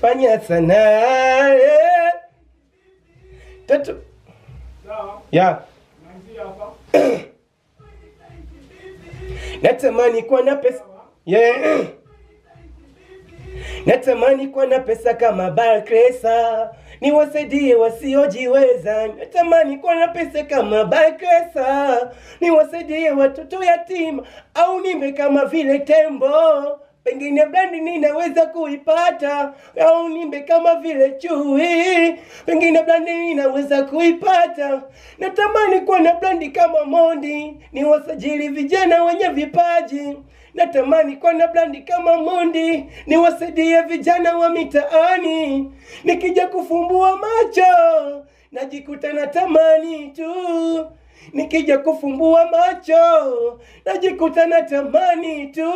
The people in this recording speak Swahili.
fanya sana tatu ya natamani kuwa na pesa natamani kuwa na pesa kama Barkresa, niwasaidie wasiojiweza. Natamani kuwa na pesa kama Barkresa, niwasaidie watoto yatima, au nimbe kama vile tembo, pengine brandi ninaweza kuipata, au nimbe kama vile chui, pengine brandi ninaweza kuipata. Natamani kuwa na brandi kama Mondi, niwasajili vijana wenye vipaji. Natamani kuwa na brandi kama Mondi, niwasaidie vijana wa mitaani. Nikija kufumbua macho, najikuta natamani tu. Nikija kufumbua macho, najikuta natamani tu.